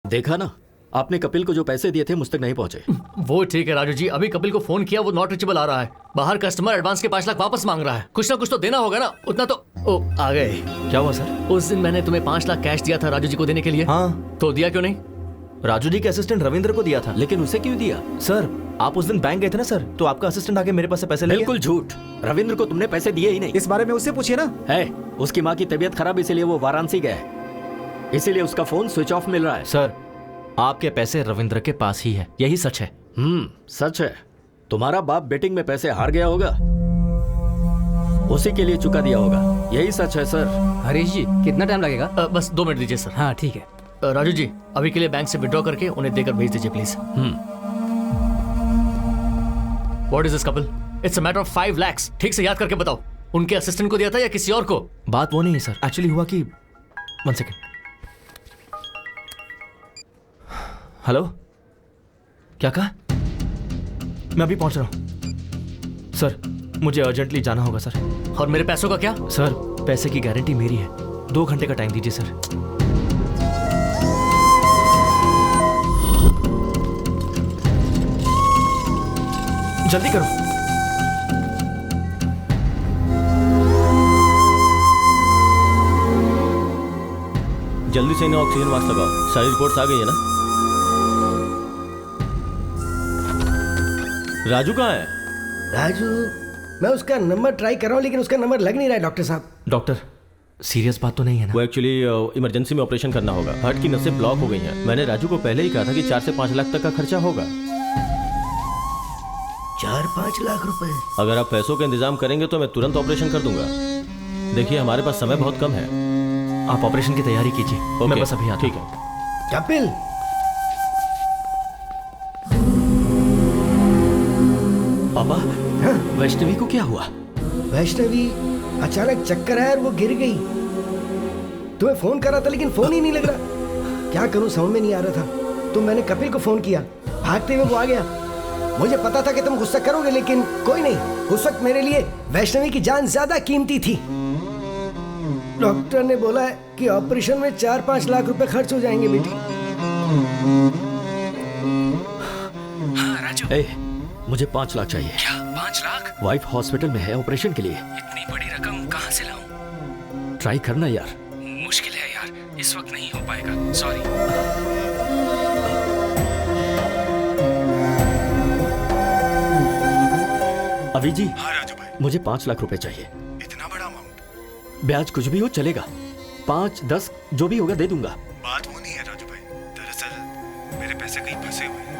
देखा ना, आपने कपिल को जो पैसे दिए थे मुझ तक नहीं पहुंचे। वो ठीक है राजू जी, अभी कपिल को फोन किया, वो नॉट रीचेबल आ रहा है। बाहर कस्टमर एडवांस के 5 लाख वापस मांग रहा है। कुछ ना कुछ तो देना होगा ना, उतना तो। ओ आ गए। क्या हुआ सर? उस दिन मैंने तुम्हें 5 लाख कैश दिया था राजू जी को देने के लिए। हाँ, तो दिया क्यों नहीं? राजू जी के असिस्टेंट रविंद्र को दिया था। लेकिन उसे क्यों दिया? सर आप उस दिन बैंक गए थे ना सर, तो आपका असिस्टेंट आके मेरे पास से पैसे ले गया। बिल्कुल झूठ, रविंद्र को तुमने पैसे दिए ही नहीं। इस बारे में उससे पूछिए ना। है, उसकी माँ की तबीयत खराब, इसीलिए वो वाराणसी गया है, इसीलिए उसका फोन स्विच ऑफ मिल रहा है। सर आपके पैसे रविंद्र के पास ही है, यही सच है। सच है। तुम्हारा बाप बेटिंग में पैसे हार गया होगा, उसी के लिए चुका दिया होगा, यही सच है सर। हरीश जी कितना टाइम लगेगा? बस 2 मिनट दीजिए सर। हाँ ठीक है। राजू जी अभी के लिए बैंक से विड्रॉ करके उन्हें देकर भेज दीजिए please. What is this Kapil? It's a matter of 5 lakhs। ठीक से याद करके बताओ, उनके असिस्टेंट को दिया था या किसी और को? बात वो नहीं है सर, एक्चुअली हुआ कि 1 सेकेंड। हेलो, क्या कहा? मैं अभी पहुंच रहा हूं सर, मुझे अर्जेंटली जाना होगा सर। और मेरे पैसों का क्या? सर पैसे की गारंटी मेरी है, 2 घंटे का टाइम दीजिए सर। जल्दी करो। जल्दी से इन्हें ऑक्सीजन मास्क लगाओ। सारी रिपोर्ट्स आ गई है ना? राजू कहाँ है? राजू, मैं उसका नंबर ट्राई कर रहा हूँ लेकिन उसका नंबर लग नहीं रहा है डॉक्टर साहब। डॉक्टर सीरियस बात तो नहीं है ना? वो एक्चुअली इमरजेंसी में ऑपरेशन करना होगा, हार्ट की नसें ब्लॉक हो गई हैं। मैंने राजू को पहले ही कहा था कि 4 से 5 लाख तक का खर्चा होगा। 4-5 लाख रुपए? अगर आप पैसों का इंतजाम करेंगे तो मैं तुरंत ऑपरेशन कर दूंगा। देखिए हमारे पास समय बहुत कम है। आप ऑपरेशन की तैयारी कीजिए, मैं बस अभी आता हूं। ठीक है। कपिल, पापा, वैष्णवी को क्या हुआ? वैष्णवी अचानक चक्कर आया और वो गिर गई। तुम्हें फोन करा था लेकिन फोन ही नहीं लग रहा। क्या करूं समझ में नहीं आ रहा था, तो मैंने कपिल को फोन किया, भागते हुए वो आ गया। मुझे पता था कि तुम गुस्सा करोगे लेकिन कोई नहीं, उस वक्त मेरे लिए वैष्णवी की जान ज्यादा कीमती थी। डॉक्टर ने बोला है कि ऑपरेशन में 4-5 लाख रुपए खर्च हो जाएंगे बेटी। हाँ राजू। मुझे 5 लाख चाहिए। क्या 5 लाख? वाइफ हॉस्पिटल में है ऑपरेशन के लिए। इतनी बड़ी रकम कहाँ से लाऊं? ट्राई करना यार। मुश्किल है यार, इस वक्त नहीं हो पाएगा, सॉरी। अभी जी। हाँ राजू भाई। मुझे 5 लाख रुपए चाहिए। इतना बड़ा अमाउंट? ब्याज कुछ भी हो चलेगा, 5-10 जो भी होगा दे दूंगा। बात वो नहीं है राजू भाई, दरअसल मेरे पैसे कहीं फंसे हुए हैं।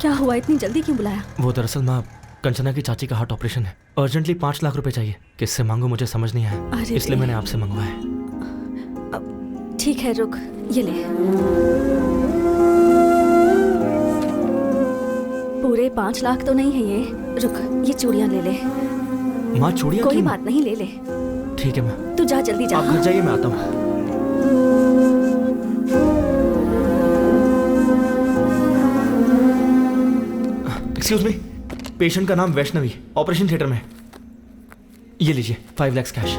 क्या हुआ, इतनी जल्दी क्यों बुलाया? वो दरअसल माँ कंचना की चाची का हार्ट ऑपरेशन है, अर्जेंटली 5 लाख रुपए चाहिए। किससे मांगू मुझे समझ नहीं आया, इसलिए मैंने आपसे मंगवाया। ठीक है रुक, ये ले। पूरे 5 लाख तो नहीं है ये, रुक ये चूड़ियां ले ले। माँ चूड़ियां? कोई बात नहीं, ले ले। ठीक है माँ, तू जा जल्दी जा। आप घर जाइए, मैं आता हूँ। एक्सक्यूज मी, पेशेंट का नाम वैष्णवी, ऑपरेशन थिएटर में। ये लीजिए 5 लाख कैश।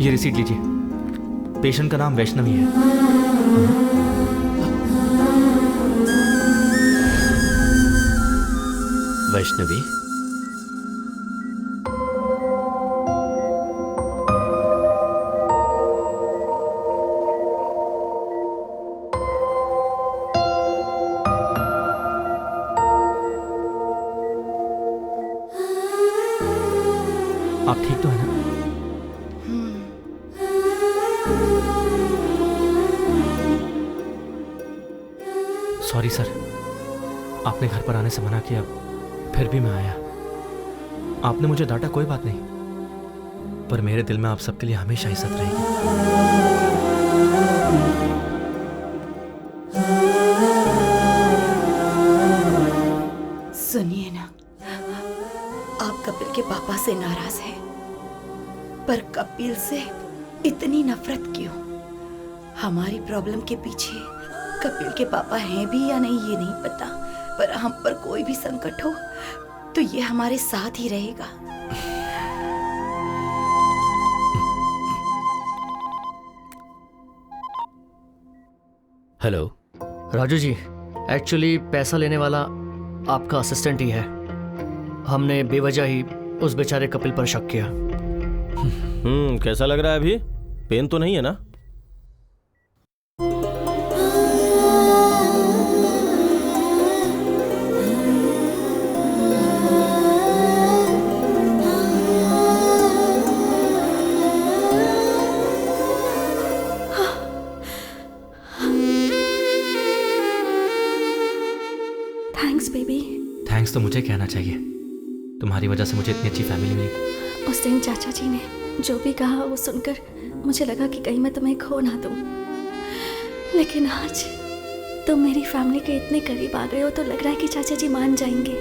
ये रिसीट लीजिए, पेशेंट का नाम वैष्णवी है। वैष्णवी, आप ठीक तो है ना? सॉरी सर, आपने घर पर आने से मना किया, फिर भी मैं आया। आपने मुझे डांटा, कोई बात नहीं, पर मेरे दिल में आप सबके लिए हमेशा इज्जत रहेगी। सुनिए ना, आप कपिल के पापा से नाराज हैं, पर कपिल से इतनी नफरत क्यों? हमारी प्रॉब्लम के पीछे कपिल के पापा हैं भी या नहीं ये नहीं पता, पर हम पर कोई भी संकट हो तो ये हमारे साथ ही रहेगा। हेलो राजू जी, एक्चुअली पैसा लेने वाला आपका असिस्टेंट ही है। हमने बेवजह ही उस बेचारे कपिल पर शक किया। कैसा लग रहा है अभी? पेन तो नहीं है ना? Thanks baby. थैंक्स तो मुझे कहना चाहिए, तुम्हारी वजह से मुझे इतनी अच्छी फैमिली मिली। उस दिन चाचा जी ने जो भी कहा वो सुनकर मुझे लगा कि कहीं मैं तुम्हें खो ना दूं, लेकिन आज तुम मेरी फैमिली के इतने करीब आ गए हो तो लग रहा है कि चाचा जी मान जाएंगे।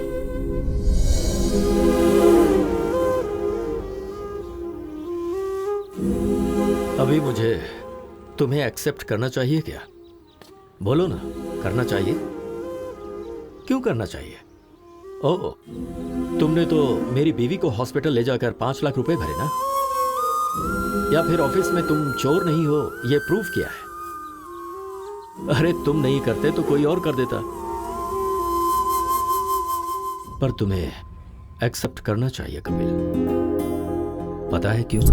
अभी मुझे तुम्हें एक्सेप्ट करना चाहिए क्या? बोलो ना, करना चाहिए? क्यों करना चाहिए? ओह, तुमने तो मेरी बीवी को हॉस्पिटल ले जाकर 5 लाख रुपए भरे ना? या फिर ऑफिस में तुम चोर नहीं हो ये प्रूफ किया है? अरे तुम नहीं करते तो कोई और कर देता, पर तुम्हें एक्सेप्ट करना चाहिए कपिल। पता है क्यों?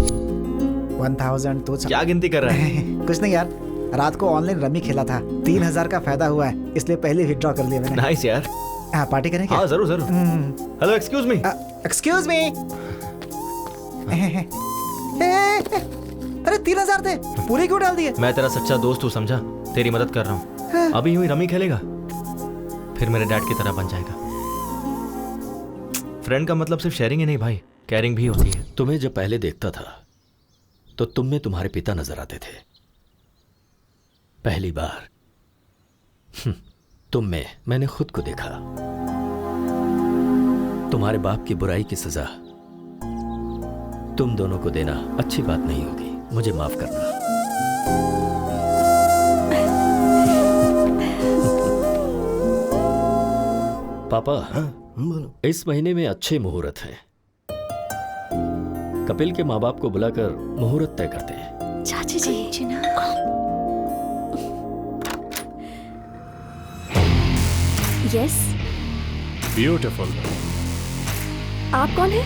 1000 तो क्या गिनती कर रहे हैं? कुछ नहीं यार, रात को ऑनलाइन रमी खेला था, 3000 का फायदा हुआ है, इसलिए पहले विथड्रॉ कर लिया मैंने। नाइस यार। हाँ, पार्टी करें क्या? हाँ जरूर जरूर। Hello, excuse me. Excuse me. अरे 3000 थे, पूरे क्यों डाल दिए? मैं तेरा सच्चा दोस्त हूँ, समझा? तेरी मदद कर रहा हूँ। अभी यूं ही रमी खेलेगा, फिर मेरे डैड की तरह बन जाएगा। फ्रेंड का मतलब सिर्फ शेयरिंग ही नहीं भाई, केयरिंग भी होती है। तुम्हें जब पहले देखता था तो तुम में तुम्हारे पिता नजर आते थे। पहली बार तुम में मैंने खुद को देखा। तुम्हारे बाप की बुराई की सजा तुम दोनों को देना अच्छी बात नहीं होगी, मुझे माफ करना। पापा, बोलो। इस महीने में अच्छे मुहूर्त हैं। कपिल के माँ बाप को बुलाकर मुहूर्त तय करते हैं। चाची जी ना। यस। ब्यूटीफुल। आप कौन है?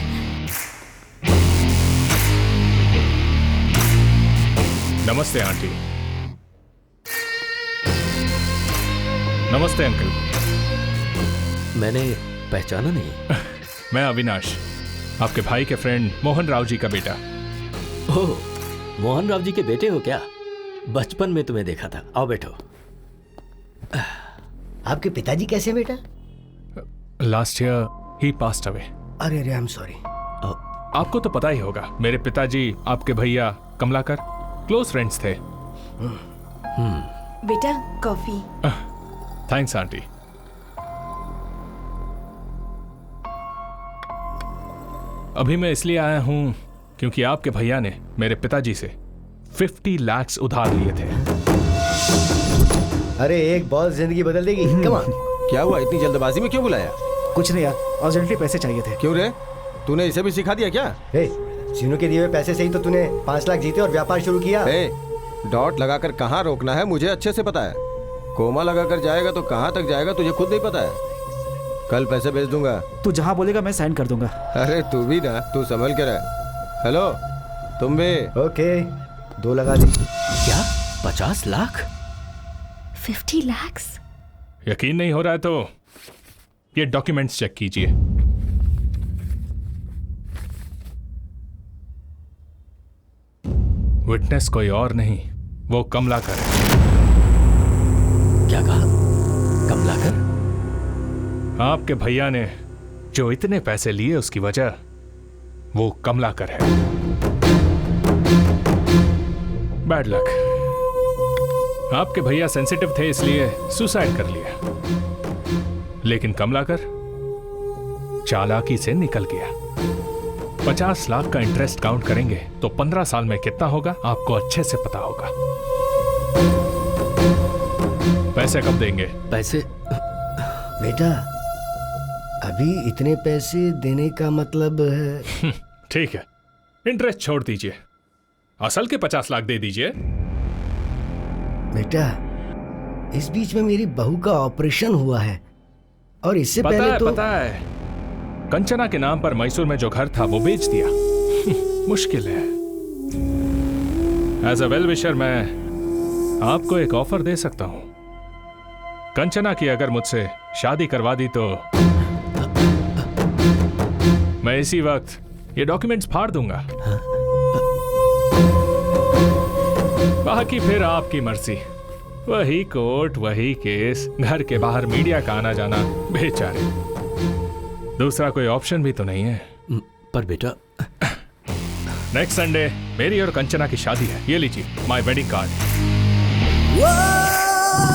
नमस्ते आंटी। नमस्ते अंकल। मैंने पहचाना नहीं। मैं अविनाश, आपके भाई के फ्रेंड मोहन राव जी का बेटा। ओह, मोहन राव जी के बेटे हो क्या? बचपन में तुम्हें देखा था। आओ बैठो। आपके पिताजी कैसे बेटा? लास्ट ईयर ही पास्ड अवे। अरे अरे, आई एम सॉरी। आपको तो पता ही होगा, मेरे पिताजी आपके भैया कमलाकर क्लोज फ्रेंड्स थे। बेटा कॉफी। Thanks aunty. अभी मैं इसलिए आया हूं क्योंकि आपके भैया ने मेरे पिताजी से 50 लाख उधार लिए थे। अरे एक बॉल जिंदगी बदल देगी। Come on. क्या हुआ, इतनी जल्दबाजी में क्यों बुलाया? कुछ नहीं यार, अर्जेंटली पैसे चाहिए थे। क्यों रे, तूने इसे भी सिखा दिया क्या? सीनू के दिए हुए पैसे से ही तो तूने 5 लाख जीते और व्यापार शुरू किया। डॉट लगाकर कहाँ रोकना है मुझे अच्छे से पता है। कोमा लगाकर जाएगा तो कहाँ तक जाएगा तुझे खुद नहीं पता है। कल पैसे भेज दूंगा। तू जहाँ बोलेगा मैं साइन कर दूंगा। अरे तू भी ना, तू संभल के रह। हेलो, तुम भी? ओके, 2 लगा दे। क्या 50 लाख? 50 लाख? यकीन नहीं हो रहा है तो ये डॉक्यूमेंट्स चेक कीजिए। विटनेस कोई और नहीं, वो कमलाकर है। क्या कहा? कमलाकर? आपके भैया ने जो इतने पैसे लिए उसकी वजह वो कमलाकर है। Bad luck. आपके भैया सेंसिटिव थे इसलिए सुसाइड कर लिया, लेकिन कमलाकर चालाकी से निकल गया। 50 लाख का इंटरेस्ट काउंट करेंगे तो 15 साल में कितना होगा आपको अच्छे से पता होगा। पैसे कब देंगे? पैसे बेटा अभी इतने पैसे देने का मतलब है? ठीक है, इंटरेस्ट छोड़ दीजिए, असल के 50 लाख दे दीजिए। बेटा, इस बीच में मेरी बहू का ऑपरेशन हुआ है और इससे पहले तो पता है, कंचना के नाम पर मैसूर में जो घर था वो बेच दिया। मुश्किल है। एज अ वेल विशर मैं आपको एक ऑफर दे सकता हूं। कंचना की अगर मुझसे शादी करवा दी तो मैं इसी वक्त ये डॉक्यूमेंट्स फाड़ दूंगा। बाकी फिर आपकी मर्जी। वही कोर्ट, वही केस, घर के बाहर मीडिया का आना जाना, बेचारे। दूसरा कोई ऑप्शन भी तो नहीं है। पर बेटा, नेक्स्ट संडे मेरी और कंचना की शादी है। ये लीजिए माय वेडिंग कार्ड।